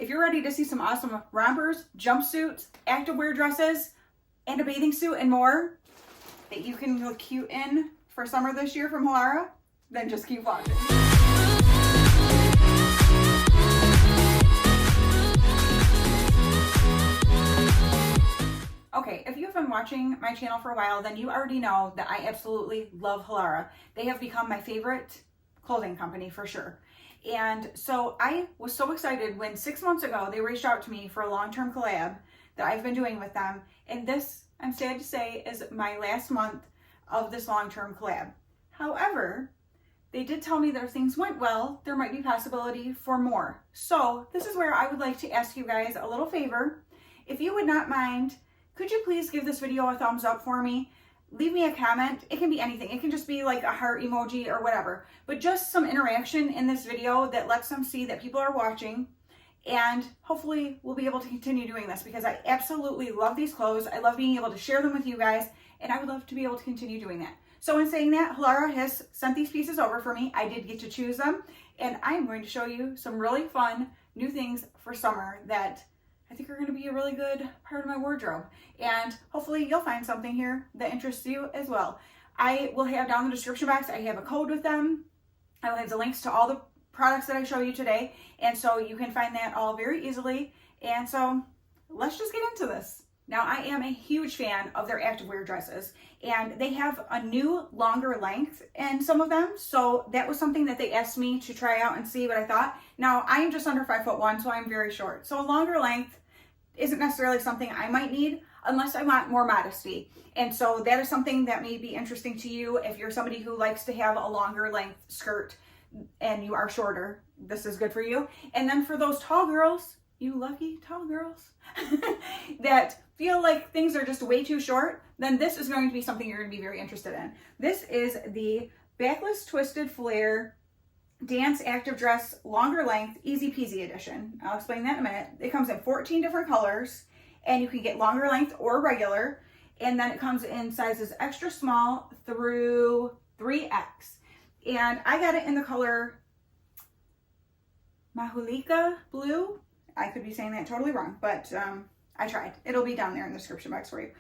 If you're ready to see some awesome rompers, jumpsuits, activewear dresses, and a bathing suit and more that you can look cute in for summer this year from Halara, then just keep watching. Okay, if you've been watching my channel for a while, then you already know that I absolutely love Halara. They have become my favorite clothing company for sure. And so I was so excited when 6 months ago they reached out to me for a long-term collab that I've been doing with them. And this, I'm sad to say, is my last month of this long-term collab. However, they did tell me that if things went well, there might be possibility for more. So this is where I would like to ask you guys a little favor. If you would not mind, could you please give this video a thumbs up for me? Leave me a comment. It can be anything. It can just be like a heart emoji or whatever, but just some interaction in this video that lets them see that people are watching. And hopefully we'll be able to continue doing this because I absolutely love these clothes. I love being able to share them with you guys, and I would love to be able to continue doing that. So in saying that, Halara has sent these pieces over for me. I did get to choose them, and I'm going to show you some really fun new things for summer that I think are going to be a really good part of my wardrobe. And hopefully you'll find something here that interests you as well. I will have down in the description box, I have a code with them. I will have the links to all the products that I show you today. And so you can find that all very easily. And so let's just get into this. Now, I am a huge fan of their activewear dresses, and they have a new longer length in some of them. So that was something that they asked me to try out and see what I thought. Now, I am just under 5'1", so I'm very short. So a longer length isn't necessarily something I might need unless I want more modesty. And so that is something that may be interesting to you if you're somebody who likes to have a longer length skirt and you are shorter. This is good for you. And then for those tall girls, you lucky tall girls that feel like things are just way too short, then this is going to be something you're going to be very interested in. This is the Backless Twisted Flare Dance Active Dress Longer Length Easy Peasy Edition. I'll explain that in a minute. It comes in 14 different colors, and you can get longer length or regular, and then it comes in sizes extra small through 3X. And I got it in the color Majolica blue. I could be saying that totally wrong, but I tried. It'll be down there in the description box for you.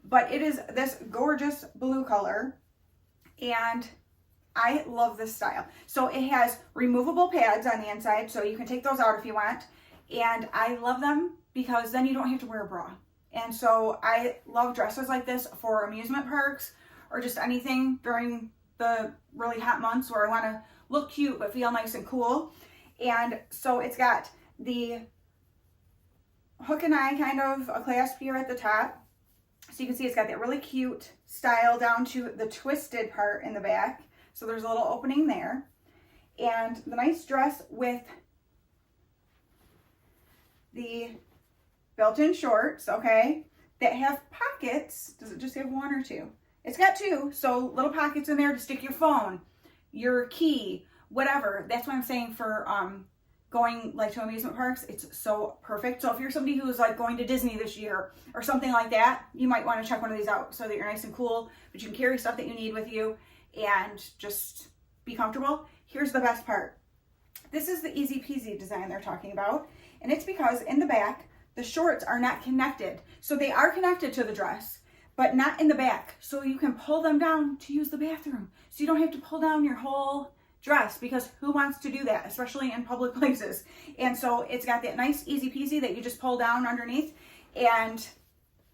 But it is this gorgeous blue color, and I love this style. So it has removable pads on the inside, so you can take those out if you want. And I love them because then you don't have to wear a bra. And so I love dresses like this for amusement parks or just anything during the really hot months where I want to look cute but feel nice and cool. And so it's got the hook and eye kind of a clasp here at the top. So you can see it's got that really cute style down to the twisted part in the back. So there's a little opening there. And the nice dress with the built-in shorts, okay, that have pockets. Does it just have one or two? It's got two, so little pockets in there to stick your phone, your key, whatever. That's what I'm saying for going like to amusement parks. It's so perfect. So if you're somebody who's like going to Disney this year or something like that, you might want to check one of these out so that you're nice and cool, but you can carry stuff that you need with you and just be comfortable. Here's the best part. This is the easy peasy design they're talking about. And it's because in the back, the shorts are not connected. So they are connected to the dress, but not in the back. So you can pull them down to use the bathroom. So you don't have to pull down your whole dress, because who wants to do that, especially in public places? And so it's got that nice easy peasy that you just pull down underneath. And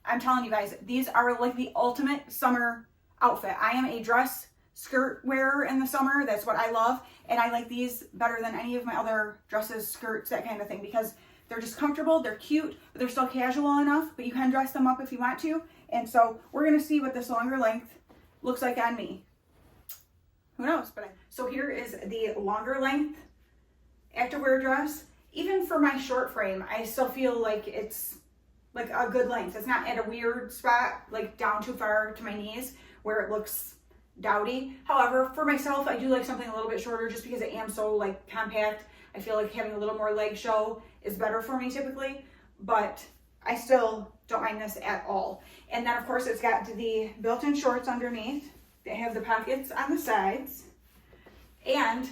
I'm telling you guys, these are like the ultimate summer outfit. I am a dress skirt wearer in the summer. That's what I love. And I like these better than any of my other dresses, skirts, that kind of thing, because they're just comfortable, they're cute, but they're still casual enough, but you can dress them up if you want to. And so we're going to see what this longer length looks like on me. Who knows? So here is the longer length activewear dress. Even for my short frame, I still feel like it's like a good length. It's not at a weird spot, like down too far to my knees where it looks dowdy. However, for myself, I do like something a little bit shorter just because I am so like compact. I feel like having a little more leg show is better for me typically, but I still don't mind this at all. And then of course it's got the built-in shorts underneath. They have the pockets on the sides and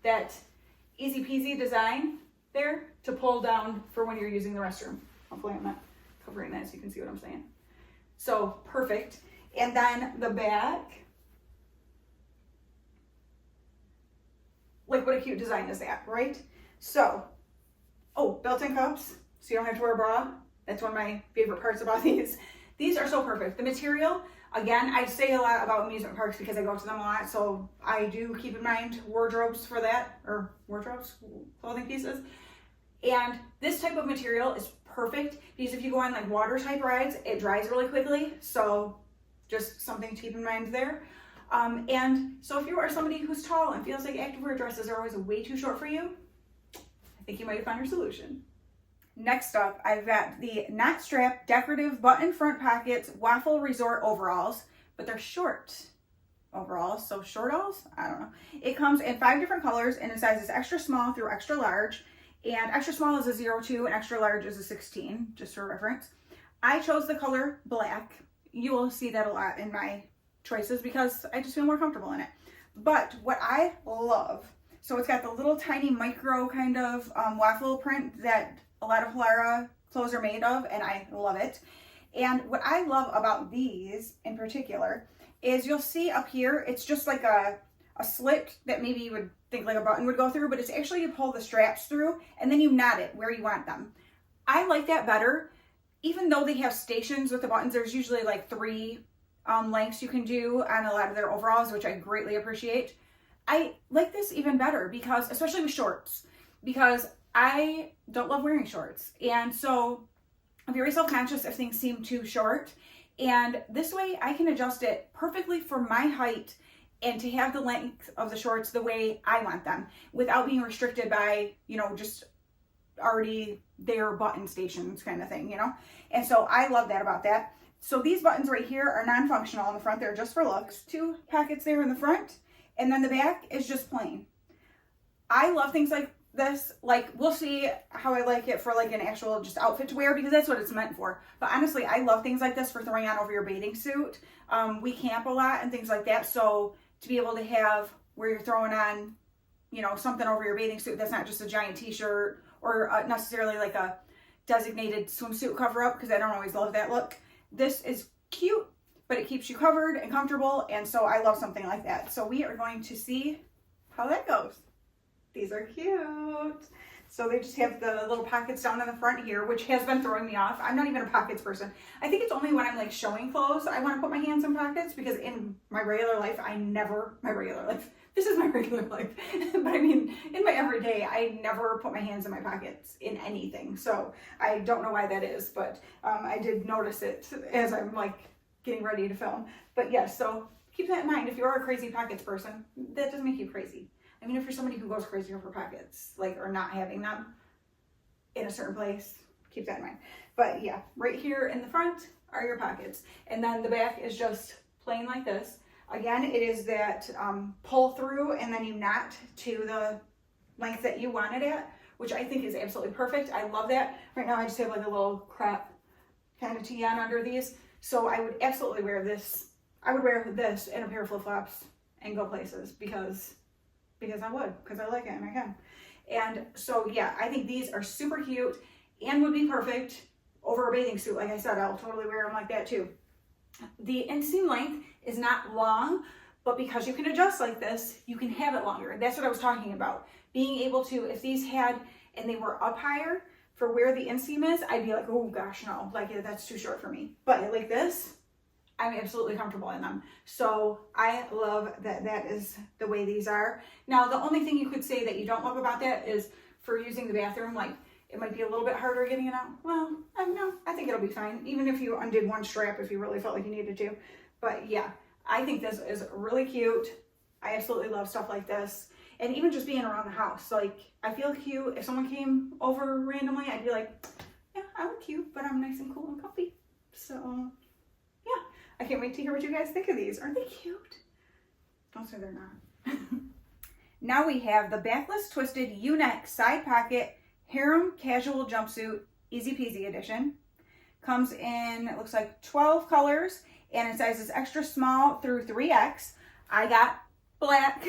that easy peasy design there to pull down for when you're using the restroom. Hopefully I'm not covering that so you can see what I'm saying. So perfect. And then the back, like what a cute design is that, right? So, oh, built-in cups, so you don't have to wear a bra. That's one of my favorite parts about these. These are so perfect. The material, again, I say a lot about amusement parks because I go to them a lot, so I do keep in mind wardrobes for that, or wardrobes, clothing pieces. And this type of material is perfect because if you go on like water type rides, it dries really quickly. So just something to keep in mind there. And so if you are somebody who's tall and feels like activewear dresses are always way too short for you, I think you might have found your solution. Next up, I've got the knot strap decorative button front pockets Waffle Resort overalls, but they're short overalls, so short-alls? I don't know. It comes in 5 different colors and in sizes extra small through extra large, and extra small is a 02 and extra large is a 16, just for reference. I chose the color black. You will see that a lot in my choices because I just feel more comfortable in it. But what I love, so it's got the little tiny micro kind of waffle print that a lot of Halara clothes are made of, and I love it. And what I love about these in particular is you'll see up here, it's just like a slit that maybe you would think like a button would go through, but it's actually you pull the straps through and then you knot it where you want them. I like that better. Even though they have stations with the buttons, there's usually like 3 lengths you can do on a lot of their overalls, which I greatly appreciate. I like this even better because, especially with shorts, because I don't love wearing shorts. And so I'm very self-conscious if things seem too short. And this way I can adjust it perfectly for my height and to have the length of the shorts the way I want them without being restricted by, you know, just already their button stations kind of thing, you know? And so I love that about that. So these buttons right here are non-functional in the front. They're just for looks. 2 pockets there in the front, and then the back is just plain. I love things like this. Like, we'll see how I like it for like an actual just outfit to wear because that's what it's meant for. But honestly, I love things like this for throwing on over your bathing suit. We camp a lot and things like that. So to be able to have where you're throwing on, you know, something over your bathing suit that's not just a giant t-shirt or necessarily like a designated swimsuit cover up, because I don't always love that look. This is cute, but it keeps you covered and comfortable, and so I love something like that. So we are going to see how that goes. These are cute. So they just have the little pockets down in the front here, which has been throwing me off. I'm not even a pockets person. I think it's only when I'm like showing clothes I want to put my hands in pockets, because in my regular life, this is my regular life. But I mean, in my everyday, I never put my hands in my pockets in anything. So I don't know why that is, but I did notice it as I'm like getting ready to film. But yes, so keep that in mind. If you're a crazy pockets person, that doesn't make you crazy. I mean, if you're somebody who goes crazy over pockets, like, or not having them in a certain place, keep that in mind. But yeah, right here in the front are your pockets. And then the back is just plain like this. Again, it is that pull through and then you knot to the length that you want it at, which I think is absolutely perfect. I love that. Right now I just have like a little crop kind of tee on under these. So I would absolutely wear this. I would wear this and a pair of flip-flops and go places because I would, because I like it and I can. And so yeah, I think these are super cute and would be perfect over a bathing suit. Like I said, I'll totally wear them like that too. The inseam length is not long, but because you can adjust like this, you can have it longer. That's what I was talking about. Being able to, if these had, and they were up higher for where the inseam is, I'd be like, oh gosh, no, like that's too short for me. But like this, I'm absolutely comfortable in them. So I love that that is the way these are. Now, the only thing you could say that you don't love about that is for using the bathroom, like it might be a little bit harder getting it out. Well, no, I think it'll be fine. Even if you undid one strap, if you really felt like you needed to. But yeah, I think this is really cute. I absolutely love stuff like this. And even just being around the house, like I feel cute. If someone came over randomly, I'd be like, yeah, I look cute, but I'm nice and cool and comfy. So yeah, I can't wait to hear what you guys think of these. Aren't they cute? Don't say they're not. Now we have the backless twisted U-neck side pocket Harem casual jumpsuit easy peasy edition. Comes in, it looks like 12 colors and in sizes extra small through 3X. I got black.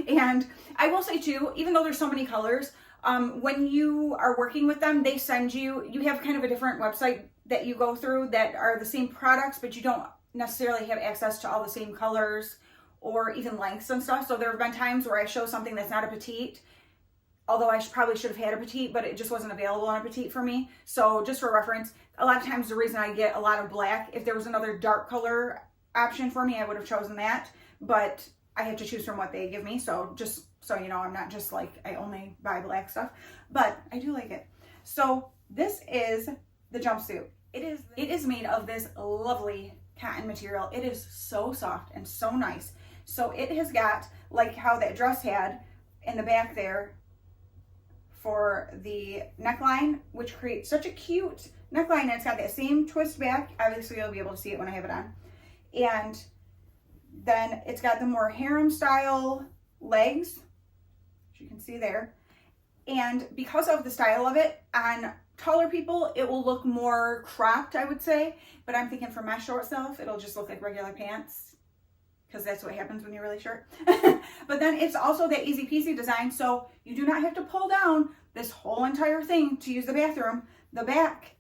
And I will say too, even though there's so many colors, When you are working with them, they send you, you have kind of a different website that you go through that are the same products, but you don't necessarily have access to all the same colors or even lengths and stuff. So there have been times where I show something that's not a petite, although I probably should have had a petite, but it just wasn't available on a petite for me. So just for reference, a lot of times the reason I get a lot of black, if there was another dark color option for me, I would have chosen that, but I have to choose from what they give me. So just so you know, I'm not just like, I only buy black stuff, but I do like it. So this is the jumpsuit. It is made of this lovely cotton material. It is so soft and so nice. So it has got, like how that dress had in the back there for the neckline, which creates such a cute neckline, and it's got that same twist back. Obviously you'll be able to see it when I have it on. And then it's got the more harem style legs, which you can see there. And because of the style of it, on taller people, it will look more cropped, I would say. But I'm thinking for my short self, it'll just look like regular pants, because that's what happens when you're really short. But then it's also that easy peasy design, so you do not have to pull down this whole entire thing to use the bathroom. The back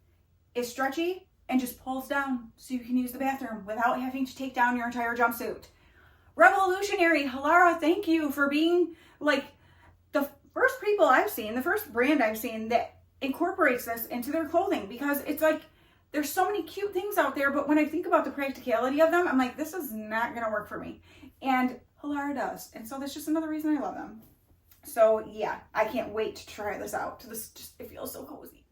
is stretchy and just pulls down so you can use the bathroom without having to take down your entire jumpsuit. Revolutionary. Halara, thank you for being like the first people I've seen, the first brand I've seen that incorporates this into their clothing, because it's like there's so many cute things out there, but when I think about the practicality of them, I'm like, this is not gonna work for me. And Halara does. And so that's just another reason I love them. So yeah, I can't wait to try this out. This just, it feels so cozy.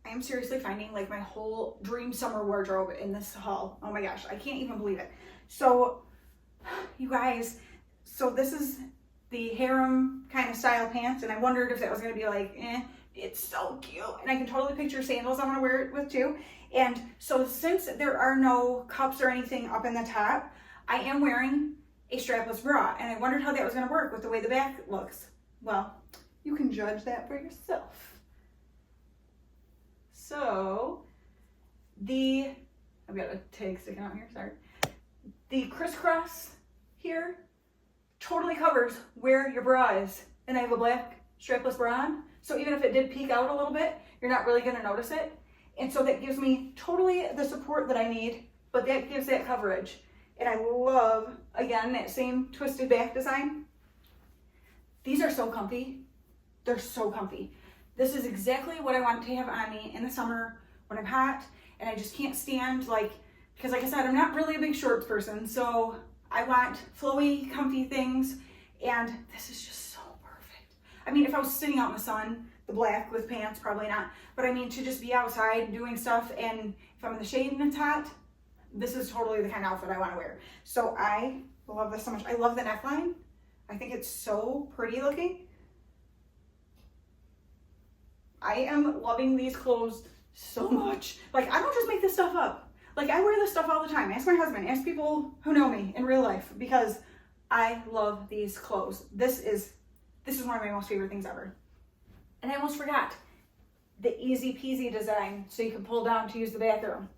I am seriously finding like my whole dream summer wardrobe in this haul. Oh my gosh, I can't even believe it. So you guys, so this is the harem kind of style pants, and I wondered if that was gonna be like, it's so cute, and I can totally picture sandals I'm gonna wear it with too. And so since there are no cups or anything up in the top, I am wearing a strapless bra, and I wondered how that was gonna work with the way the back looks. Well, you can judge that for yourself. So I've got a tag sticking out here, sorry. The crisscross here totally covers where your bra is, and I have a black strapless bra on. So even if it did peek out a little bit, you're not really gonna notice it. And so that gives me totally the support that I need, but that gives that coverage. And I love, again, that same twisted back design. These are so comfy. They're so comfy. This is exactly what I want to have on me in the summer when I'm hot, and I just can't stand because like I said, I'm not really a big shorts person, so I want flowy, comfy things, and this is just so perfect. I mean, if I was sitting out in the sun, the black with pants, probably not, but I mean, to just be outside doing stuff, and if I'm in the shade and it's hot, this is totally the kind of outfit I want to wear. So I love this so much. I love the neckline. I think it's so pretty looking. I am loving these clothes so much. Like, I don't just make this stuff up. Like, I wear this stuff all the time. Ask my husband, ask people who know me in real life, because I love these clothes. This is one of my most favorite things ever. And I almost forgot the easy peasy design, so you can pull down to use the bathroom.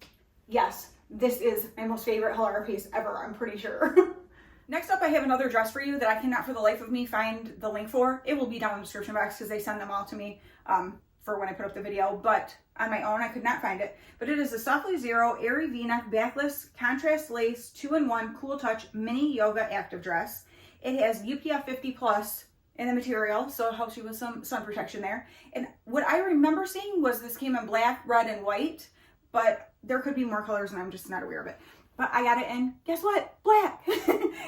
Yes, this is my most favorite Halara piece ever, I'm pretty sure. Next up, I have another dress for you that I cannot for the life of me find the link for. It will be down in the description box because they send them all to me for when I put up the video, but on my own, I could not find it. But it is a Softlyzero Airy V-neck backless contrast lace 2-in-1 cool touch mini yoga active dress. It has UPF 50+ in the material, so it helps you with some sun protection there. And what I remember seeing was this came in black, red, and white, but there could be more colors and I'm just not aware of it. But I got it in, guess what? Black.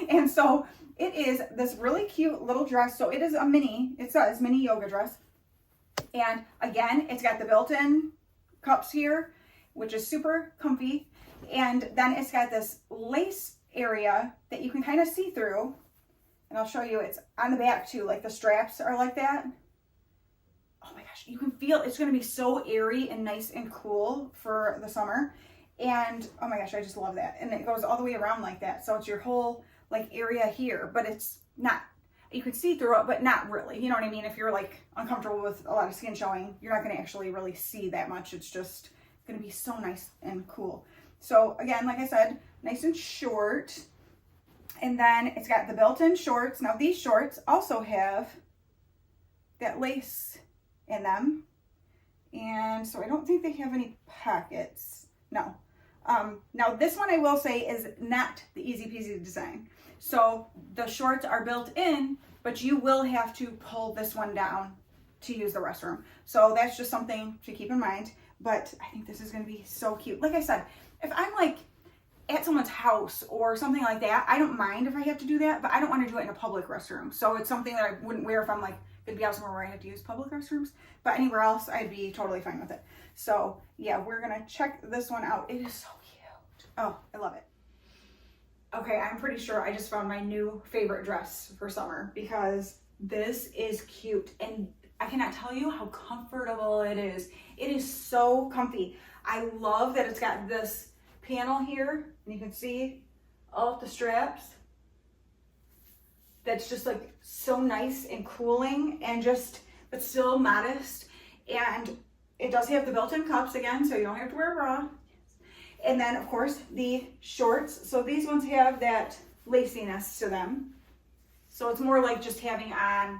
And so it is this really cute little dress. So it is a mini, it says mini yoga dress. And again, it's got the built-in cups here, which is super comfy. And then it's got this lace area that you can kind of see through. And I'll show you, it's on the back too, like the straps are like that. Oh my gosh, you can feel it's gonna be so airy and nice and cool for the summer. And oh my gosh, I just love that. And it goes all the way around like that. So it's your whole like area here, but it's not, you can see through it, but not really. You know what I mean? If you're like uncomfortable with a lot of skin showing, you're not gonna actually really see that much. It's just gonna be so nice and cool. So again, like I said, nice and short. And then it's got the built-in shorts. Now these shorts also have that lace in them. And so I don't think they have any pockets. No. Now this one I will say is not the easy peasy design. So the shorts are built in, but you will have to pull this one down to use the restroom. So that's just something to keep in mind. But I think this is going to be so cute. Like I said, if I'm like at someone's house or something like that, I don't mind if I have to do that, but I don't want to do it in a public restroom. So it's something that I wouldn't wear if I'm like going to be out somewhere where I have to use public restrooms, but anywhere else I'd be totally fine with it. So yeah, we're going to check this one out. It is so cute. Oh, I love it. Okay, I'm pretty sure I just found my new favorite dress for summer because this is cute and I cannot tell you how comfortable it is. It is so comfy. I love that it's got this panel here and you can see all of the straps. That's just like so nice and cooling and just, but still modest. And it does have the built-in cups again, so you don't have to wear a bra. And then of course the shorts. So these ones have that laciness to them. So it's more like just having on,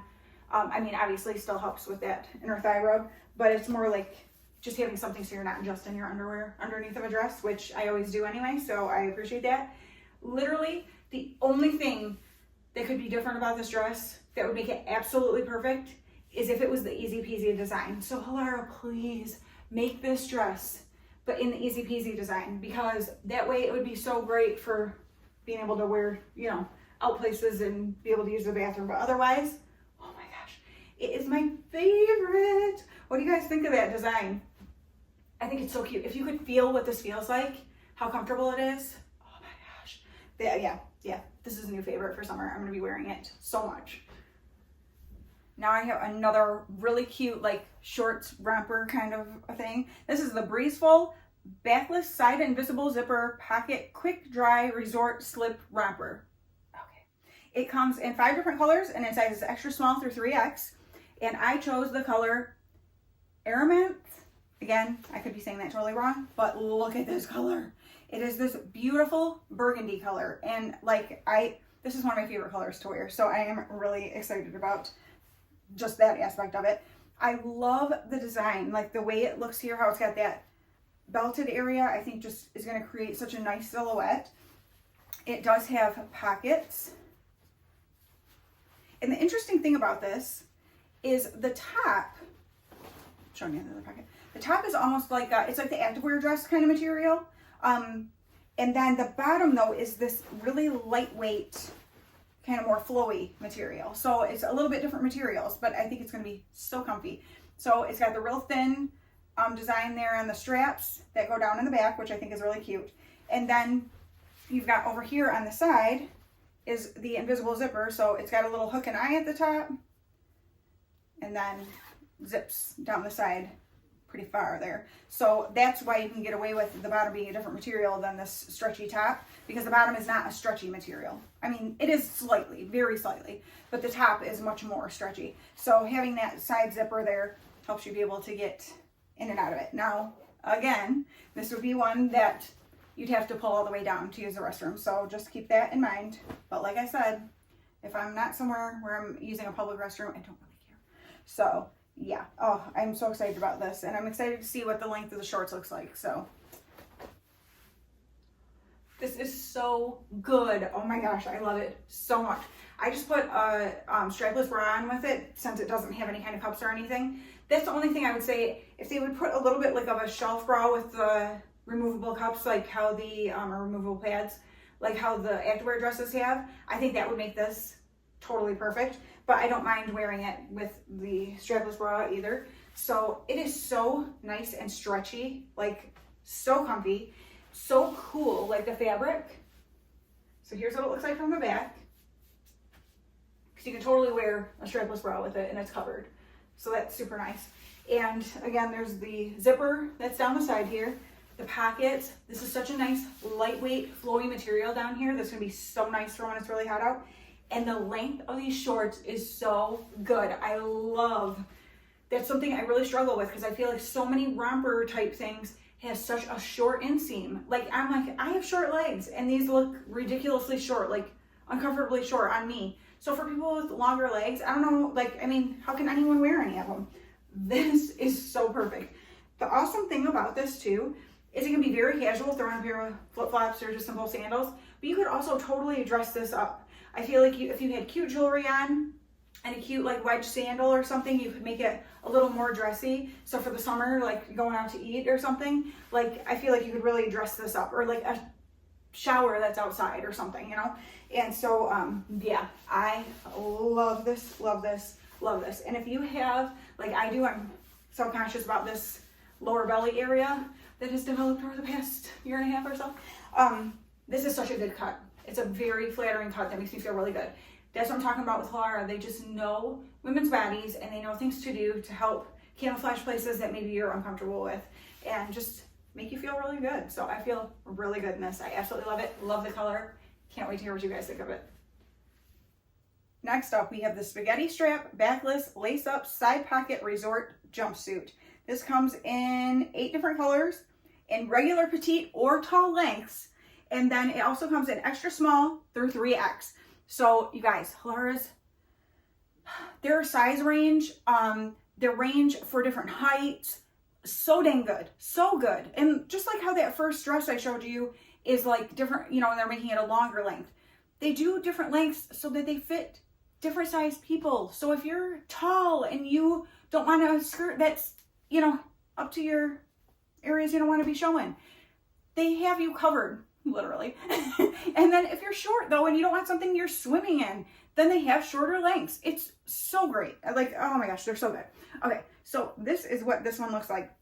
I mean, obviously still helps with that inner thigh rub, but it's more like just having something so you're not just in your underwear underneath of a dress, which I always do anyway, so I appreciate that. Literally, the only thing that could be different about this dress that would make it absolutely perfect is if it was the easy peasy design. So Halara, please make this dress, but in the easy peasy design, because that way it would be so great for being able to wear, you know, out places and be able to use the bathroom. But otherwise, oh my gosh, it is my favorite. What do you guys think of that design? I think it's so cute. If you could feel what this feels like, how comfortable it is. Oh my gosh. Yeah. This is a new favorite for summer. I'm going to be wearing it so much. Now I have another really cute, like shorts romper kind of a thing. This is the Breezeful Backless Side Invisible Zipper Pocket Quick Dry Resort Slip Romper. Okay. It comes in 5 different colors and in sizes extra small through 3X. And I chose the color Amaranth. Again, I could be saying that totally wrong, but look at this color. It is this beautiful burgundy color. And like this is one of my favorite colors to wear. So I am really excited about just that aspect of it. I love the design, like the way it looks here, how it's got that belted area, I think just is going to create such a nice silhouette. It does have pockets. And the interesting thing about this is the top, showing you the other pocket. The top is almost like it's like the activewear dress kind of material. And then the bottom though is this really lightweight, kind of more flowy material. So it's a little bit different materials, but I think it's going to be so comfy. So it's got the real thin design there on the straps that go down in the back, which I think is really cute. And then you've got over here on the side is the invisible zipper. So it's got a little hook and eye at the top and then zips down the side pretty far there. So that's why you can get away with the bottom being a different material than this stretchy top, because the bottom is not a stretchy material. I mean, it is slightly, very slightly, but the top is much more stretchy. So having that side zipper there helps you be able to get in and out of it. Now, again, this would be one that you'd have to pull all the way down to use the restroom. So just keep that in mind. But like I said, if I'm not somewhere where I'm using a public restroom, I don't really care. So yeah, oh, I'm so excited about this, and I'm excited to see what the length of the shorts looks like. So this is so good. Oh my gosh, I love it so much. I just put a strapless bra on with it since it doesn't have any kind of cups or anything. That's the only thing I would say, if they would put a little bit like of a shelf bra with the removable cups, like how the or removable pads, like how the activewear dresses have, I think that would make this totally perfect. But I don't mind wearing it with the strapless bra either. So it is so nice and stretchy, like so comfy, so cool, like the fabric. So here's what it looks like from the back. Because you can totally wear a strapless bra with it and it's covered. So that's super nice. And again, there's the zipper that's down the side here. The pockets. This is such a nice, lightweight, flowy material down here. That's going to be so nice for when it's really hot out. And the length of these shorts is so good. I love, that's something I really struggle with because I feel like so many romper type things have such a short inseam. Like I'm like, I have short legs and these look ridiculously short, like uncomfortably short on me. So for people with longer legs, I don't know, like, I mean, how can anyone wear any of them? This is so perfect. The awesome thing about this too is it can be very casual, throw on a pair of flip-flops or just simple sandals, but you could also totally dress this up. I feel like if you had cute jewelry on and a cute like wedge sandal or something, you could make it a little more dressy. So for the summer, like going out to eat or something, like I feel like you could really dress this up, or like a shower that's outside or something, you know? And so, yeah, I love this, love this, love this. And if you have, like I do, I'm so conscious about this lower belly area that has developed over the past year and a half or so. This is such a good cut. It's a very flattering cut that makes me feel really good. That's what I'm talking about with Halara. They just know women's bodies and they know things to do to help camouflage places that maybe you're uncomfortable with and just make you feel really good. So I feel really good in this. I absolutely love it. Love the color. Can't wait to hear what you guys think of it. Next up, we have the spaghetti strap, backless, lace-up, side pocket resort jumpsuit. This comes in 8 different colors in regular, petite, or tall lengths. And then it also comes in extra small through 3X. So you guys, Halara's, their size range, their range for different heights, so dang good, so good. And just like how that first dress I showed you is like different, you know, and they're making it a longer length. They do different lengths so that they fit different sized people. So if you're tall and you don't want a skirt that's, you know, up to your areas you don't want to be showing, they have you covered, literally. And then if you're short though, and you don't want something you're swimming in, then they have shorter lengths. It's so great. Like, oh my gosh, they're so good. Okay, so this is what this one looks like.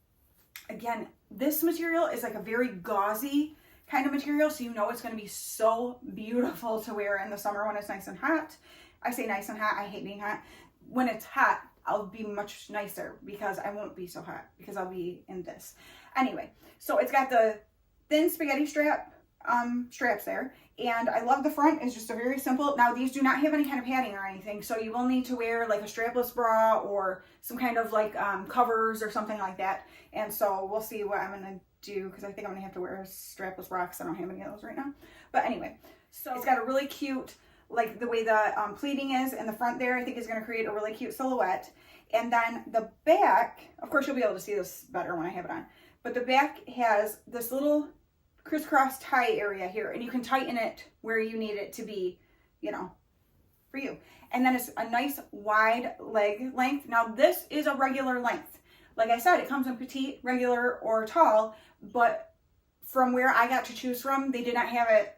Again, this material is like a very gauzy kind of material, so you know it's going to be so beautiful to wear in the summer when it's nice and hot. I say nice and hot, I hate being hot. When it's hot, I'll be much nicer because I won't be so hot because I'll be in this. Anyway, so it's got the thin spaghetti strap straps there, and I love the front. It's just a very simple. Now these do not have any kind of padding or anything, so you will need to wear like a strapless bra or some kind of like covers or something like that. And so we'll see what I'm gonna do, because I think I'm gonna have to wear a strapless bra because I don't have any of those right now. But anyway, so it's got a really cute, like the way the pleating is in the front there, I think is going to create a really cute silhouette. And then the back, of course you'll be able to see this better when I have it on, but the back has this little crisscross tie area here, and you can tighten it where you need it to be, you know, for you. And then it's a nice wide leg length. Now this is a regular length. Like I said, it comes in petite, regular, or tall, but from where I got to choose from, they did not have it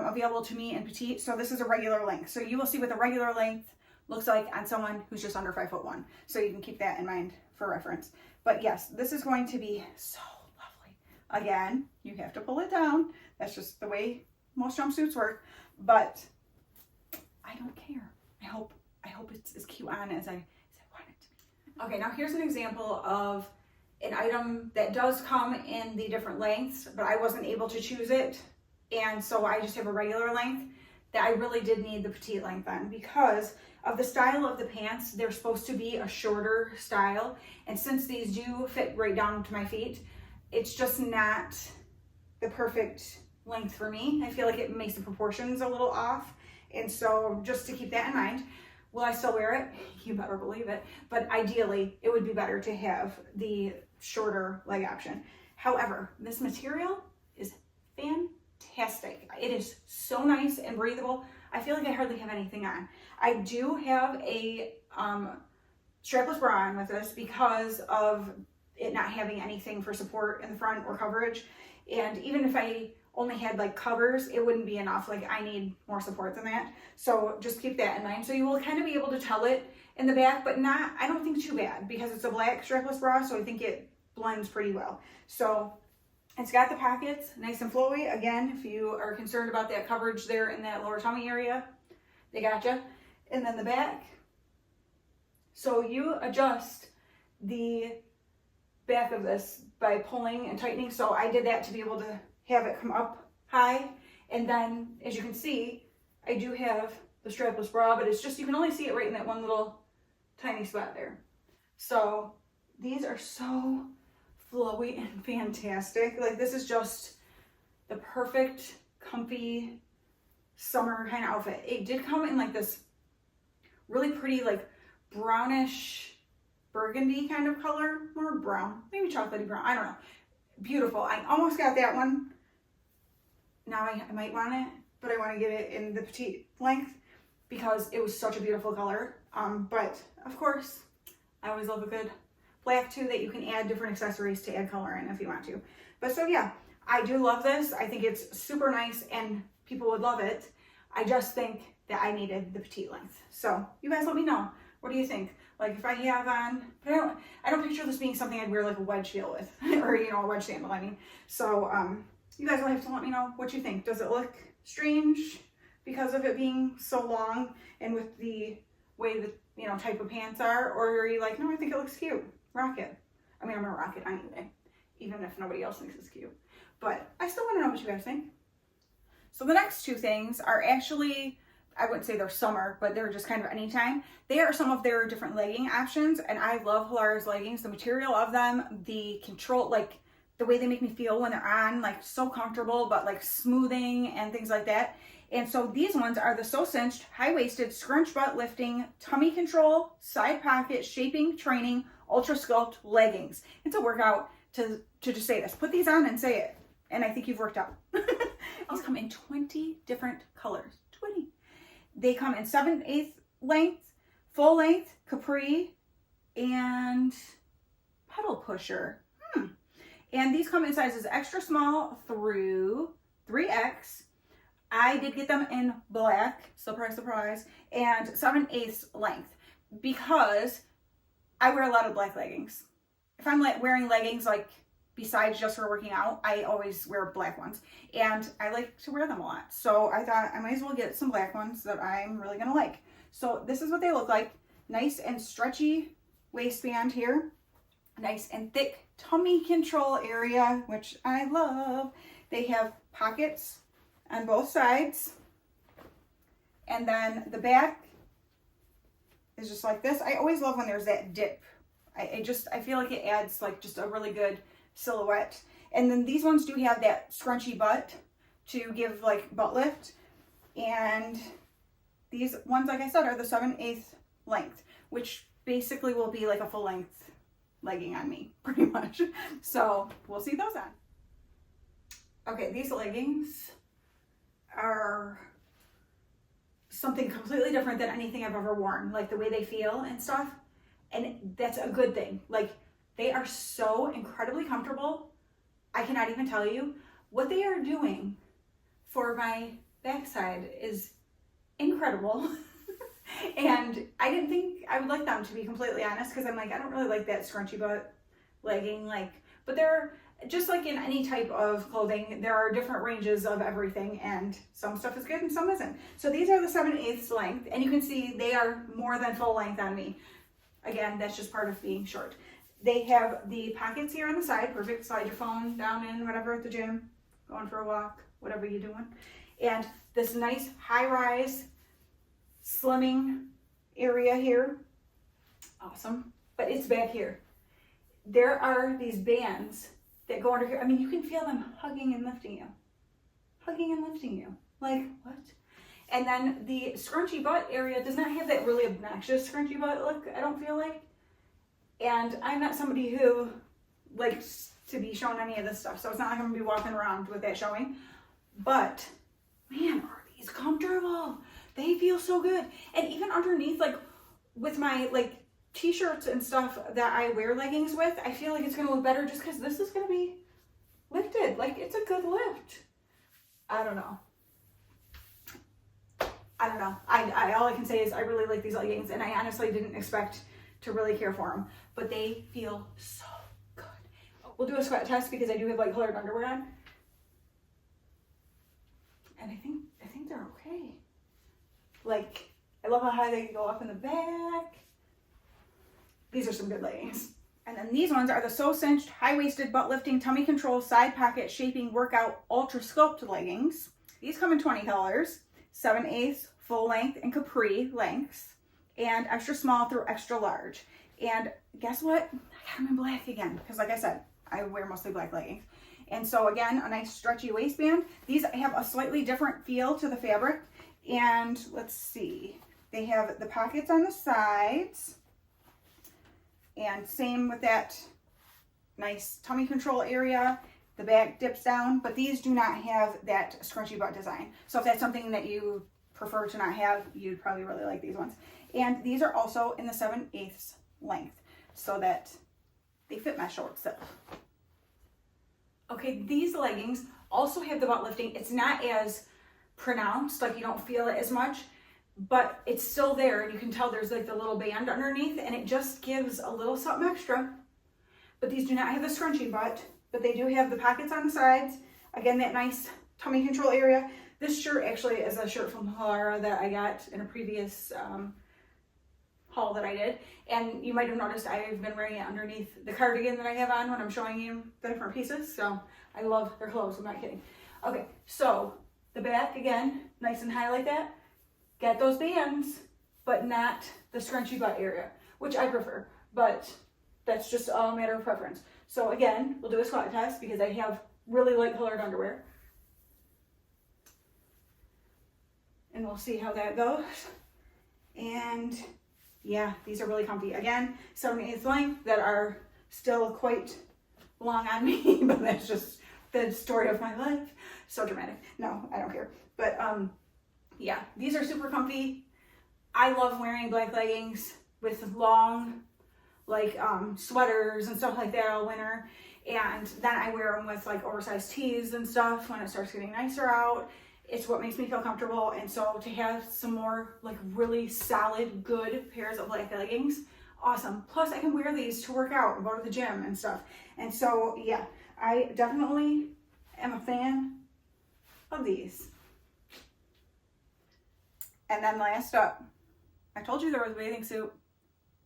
available to me in petite, so this is a regular length. So you will see what the regular length looks like on someone who's just under 5'1". So you can keep that in mind for reference. But yes, this is going to be so lovely. Again, you have to pull it down. That's just the way most jumpsuits work. But I don't care. I hope it's as cute on as I want it to be. Okay, now here's an example of an item that does come in the different lengths, but I wasn't able to choose it. And so I just have a regular length that I really did need the petite length on because of the style of the pants. They're supposed to be a shorter style. And since these do fit right down to my feet, it's just not the perfect length for me. I feel like it makes the proportions a little off. And so just to keep that in mind, will I still wear it? You better believe it. But ideally, it would be better to have the shorter leg option. However, this material is fantastic. It is so nice and breathable. I feel like I hardly have anything on. I do have a strapless bra on with this because of it not having anything for support in the front or coverage. And even if I only had like covers, it wouldn't be enough. Like I need more support than that. So just keep that in mind. So you will kind of be able to tell it in the back, but not, I don't think too bad because it's a black strapless bra. So I think it blends pretty well. So it's got the pockets, nice and flowy. Again, if you are concerned about that coverage there in that lower tummy area, they gotcha. And then the back. So you adjust the back of this by pulling and tightening. So I did that to be able to have it come up high. And then as you can see, I do have the strapless bra, but it's just, you can only see it right in that one little tiny spot there. So these are so flowy and fantastic. Like this is just the perfect comfy summer kind of outfit. It did come in like this really pretty like brownish burgundy kind of color, more brown, maybe chocolatey brown, I don't know. Beautiful. I almost got that one. Now I might want it, but I want to get it in the petite length because it was such a beautiful color. But of course, I always love a good black too, that you can add different accessories to add color in if you want to. But so yeah, I do love this. I think it's super nice and people would love it. I just think that I needed the petite length. So you guys let me know. What do you think? Like if I have on, but I don't picture this being something I'd wear like a wedge heel with, or you know, a wedge sandal, I mean. So you guys will have to let me know what you think. Does it look strange because of it being so long and with the way the, you know, type of pants are? Or are you like, no, I think it looks cute. Rock it. I mean, I'm gonna rock it anyway, even if nobody else thinks it's cute. But I still want to know what you guys think. So the next two things are actually, I wouldn't say they're summer, but they're just kind of anytime. They are some of their different legging options, and I love Halara's leggings. The material of them, the control, like the way they make me feel when they're on, like so comfortable, but like smoothing and things like that. And so these ones are the SoCinched, high-waisted, scrunch butt lifting, tummy control, side pocket, shaping, training, UltraSculpt leggings. It's a workout to just say this. Put these on and say it, and I think you've worked out. These come in 20 different colors. 20. They come in 7/8 length, full length, capri, and pedal pusher. And these come in sizes extra small through 3X. I did get them in black, surprise, surprise, and 7/8 length because I wear a lot of black leggings. If I'm like wearing leggings, like besides just for working out, I always wear black ones and I like to wear them a lot. So I thought I might as well get some black ones that I'm really gonna like. So this is what they look like. Nice and stretchy waistband here. Nice and thick tummy control area, which I love. They have pockets on both sides. And then the back is just like this. I always love when there's that dip. I feel like it adds like just a really good silhouette. And then these ones do have that scrunchy butt to give like butt lift. And these ones, like I said, are the 7/8 length, which basically will be like a full length legging on me, pretty much. So we'll see those on. Okay, these leggings are something completely different than anything I've ever worn, like the way they feel and stuff. And that's a good thing. Like, they are so incredibly comfortable. I cannot even tell you. What they are doing for my backside is incredible. And I didn't think I would like them, to be completely honest, because I'm like, I don't really like that scrunchy butt legging. Like, but they're just like in any type of clothing, there are different ranges of everything, and some stuff is good and some isn't. So these are the 7/8 length, and you can see they are more than full length on me. Again, that's just part of being short. They have the pockets here on the side, perfect. Slide your phone down in, whatever, at the gym, going for a walk, whatever you're doing. And this nice high-rise slimming area here. Awesome. But it's back here. There are these bands that go under here. I mean, you can feel them hugging and lifting you. Hugging and lifting you. Like, what? And then the scrunchy butt area does not have that really obnoxious scrunchy butt look, I don't feel like. And I'm not somebody who likes to be shown any of this stuff, so it's not like I'm gonna be walking around with that showing. But, man, are these comfortable? They feel so good. And even underneath, like, with my, like, t-shirts and stuff that I wear leggings with, I feel like it's gonna look better just because this is gonna be lifted. Like, it's a good lift. I don't know. All I can say is I really like these leggings, and I honestly didn't expect to really care for them, but they feel so good. We'll do a sweat test because I do have like colored underwear on, and I think they're okay. Like, I love how high they go up in the back. These are some good leggings. And then these ones are the SoCinched high-waisted butt lifting tummy control side pocket shaping workout UltraSculpt leggings. These come in 20 colors, 7/8 full length and capri lengths, and extra small through extra large. And guess what? I got them in black again because, like I said, I wear mostly black leggings. And so again, a nice stretchy waistband. These have a slightly different feel to the fabric. And let's see, they have the pockets on the sides, and same with that nice tummy control area. The back dips down, but these do not have that scrunchy butt design. So if that's something that you prefer to not have, you'd probably really like these ones. And these are also in the 7/8 length, so that they fit my short self. Okay, these leggings also have the butt lifting. It's not as pronounced, like you don't feel it as much, but it's still there. And you can tell there's like the little band underneath, and it just gives a little something extra. But these do not have the scrunchy butt, but they do have the pockets on the sides. Again, that nice tummy control area. This shirt actually is a shirt from Halara that I got in a previous haul that I did. And you might have noticed I've been wearing it underneath the cardigan that I have on when I'm showing you the different pieces. So I love their clothes, I'm not kidding. Okay, so the back, again, nice and high like that. Got those bands, but not the scrunchy butt area, which I prefer, but that's just a matter of preference. So again, we'll do a squat test because I have really light colored underwear. And we'll see how that goes. And yeah, these are really comfy. Again, 7/8 length that are still quite long on me, but that's just the story of my life. So dramatic. No, I don't care. But yeah, these are super comfy. I love wearing black leggings with long like sweaters and stuff like that all winter, and then I wear them with like oversized tees and stuff when it starts getting nicer out. It's what makes me feel comfortable. And so to have some more like really solid good pairs of black leggings, awesome. Plus I can wear these to work out and go to the gym and stuff. And so yeah, I definitely am a fan of these. And then last up, I told you there was a bathing suit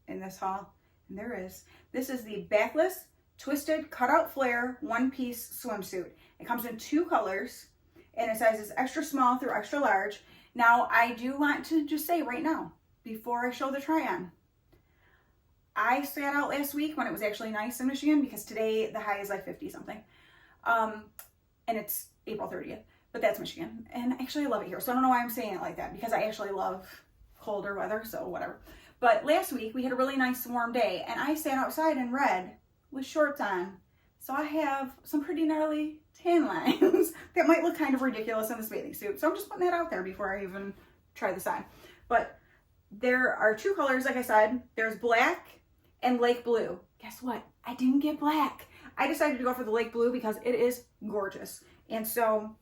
in this haul. And there is. This is the Backless Twisted Cutout Flare one-piece swimsuit. It comes in 2 colors, and it says it's extra small through extra large. Now, I do want to just say right now, before I show the try-on, I sat out last week when it was actually nice in Michigan, because today the high is like 50-something. And it's April 30th, but that's Michigan. And actually I love it here, so I don't know why I'm saying it like that, because I actually love colder weather, so whatever. But last week we had a really nice warm day, and I sat outside in red with shorts on. So I have some pretty gnarly tan lines that might look kind of ridiculous in this bathing suit. So I'm just putting that out there before I even try this on. But there are 2 colors, like I said. There's black and lake blue. Guess what? I didn't get black. I decided to go for the lake blue because it is gorgeous. And so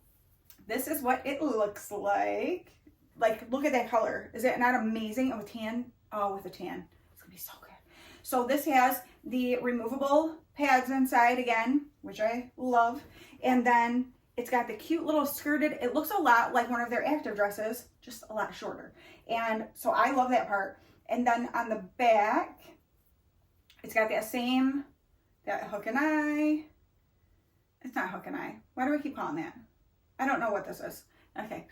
this is what it looks like. Like, look at that color. Is it not amazing? Oh, tan. Oh, with a tan. It's gonna be so good. So this has the removable pads inside again, which I love. And then it's got the cute little skirted, it looks a lot like one of their active dresses, just a lot shorter. And so I love that part. And then on the back, it's got that same, that hook and eye. It's not hook and eye. Why do I keep calling that? I don't know what this is. Okay.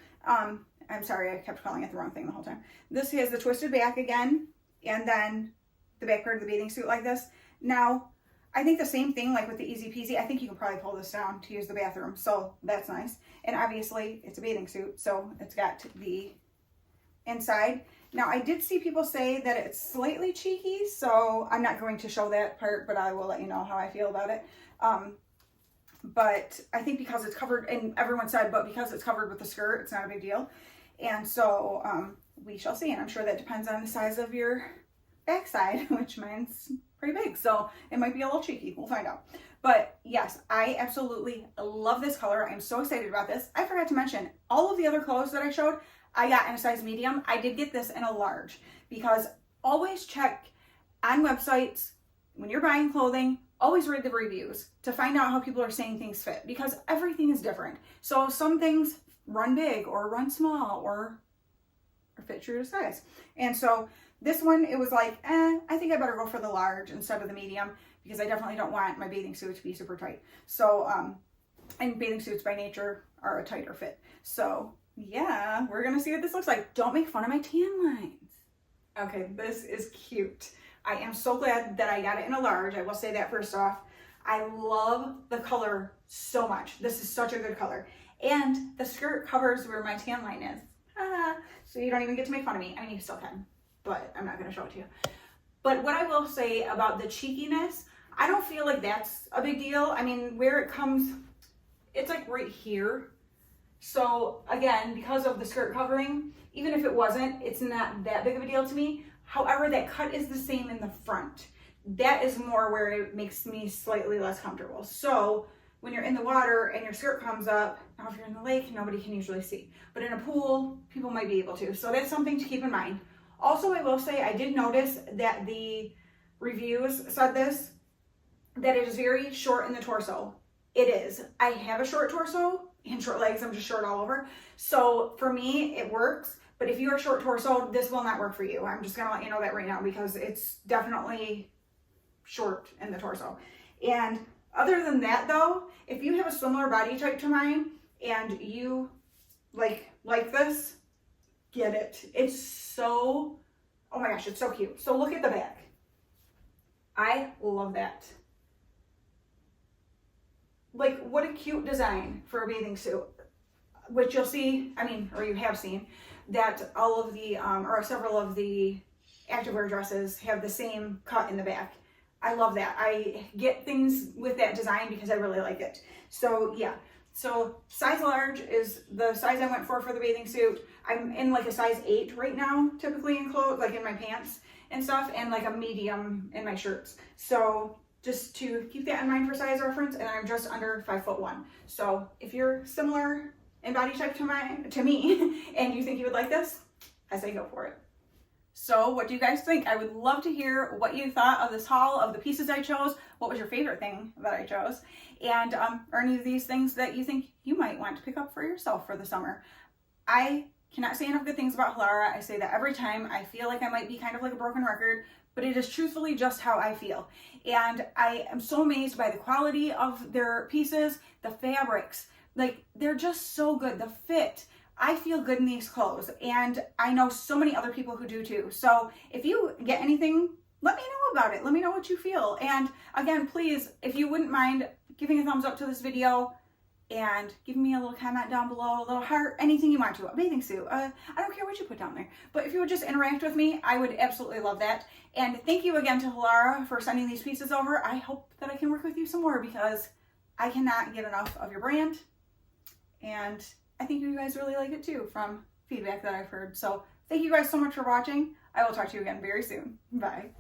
I'm sorry, I kept calling it the wrong thing the whole time. This has the twisted back again, and then the back part of the bathing suit like this. Now, I think the same thing like with the Easy Peasy. I think you can probably pull this down to use the bathroom, so that's nice. And obviously, it's a bathing suit, so it's got the inside. Now, I did see people say that it's slightly cheeky, so I'm not going to show that part, but I will let you know how I feel about it. But I think because it's covered, and everyone said, but because it's covered with the skirt, it's not a big deal. And so we shall see. And I'm sure that depends on the size of your backside, which mine's pretty big. So it might be a little cheeky. We'll find out. But yes, I absolutely love this color. I'm so excited about this. I forgot to mention, all of the other clothes that I showed, I got in a size medium. I did get this in a large, because always check on websites when you're buying clothing. Always read the reviews to find out how people are saying things fit, because everything is different. So some things run big or run small or fit true to size. And so this one, it was like, I think I better go for the large instead of the medium, because I definitely don't want my bathing suit to be super tight. So, and bathing suits by nature are a tighter fit. So yeah, we're gonna see what this looks like. Don't make fun of my tan lines. Okay, this is cute. I am so glad that I got it in a large. I will say that first off. I love the color so much. This is such a good color. And the skirt covers where my tan line is. So you don't even get to make fun of me. I mean, you still can, but I'm not going to show it to you. But what I will say about the cheekiness, I don't feel like that's a big deal. I mean, where it comes, it's like right here. So again, because of the skirt covering, even if it wasn't, it's not that big of a deal to me. However, that cut is the same in the front. That is more where it makes me slightly less comfortable. So when you're in the water and your skirt comes up, now if you're in the lake, nobody can usually see. But in a pool, people might be able to. So that's something to keep in mind. Also, I will say, I did notice that the reviews said this, that it is very short in the torso. It is. I have a short torso and short legs. I'm just short all over. So for me, it works. But if you are short torso, this will not work for you. I'm just going to let you know that right now because it's definitely short in the torso. And other than that though, if you have a similar body type to mine and you like this, get it. It's so, oh my gosh, it's so cute. So look at the back. I love that. Like, what a cute design for a bathing suit, which you'll see, I mean, or you have seen, that all of the, or several of the activewear dresses have the same cut in the back. I love that. I get things with that design because I really like it. So yeah, so size large is the size I went for the bathing suit. I'm in like a size 8 right now, typically in clothes, like in my pants and stuff, and like a medium in my shirts. So just to keep that in mind for size reference, and I'm just under 5'1". So if you're similar in body type to me, and you think you would like this, I say go for it. So what do you guys think? I would love to hear what you thought of this haul, of the pieces I chose. What was your favorite thing that I chose? And are any of these things that you think you might want to pick up for yourself for the summer? I cannot say enough good things about Halara. I say that every time. I feel like I might be kind of like a broken record, but it is truthfully just how I feel. And I am so amazed by the quality of their pieces, the fabrics, like they're just so good. The fit, I feel good in these clothes, and I know so many other people who do too. So if you get anything, let me know about it. Let me know what you feel. And again, please, if you wouldn't mind giving a thumbs up to this video and giving me a little comment down below, a little heart, anything you want to, a bathing suit. I don't care what you put down there, but if you would just interact with me, I would absolutely love that. And thank you again to Halara for sending these pieces over. I hope that I can work with you some more because I cannot get enough of your brand. And I think you guys really like it too from feedback that I've heard. So thank you guys so much for watching. I will talk to you again very soon. Bye.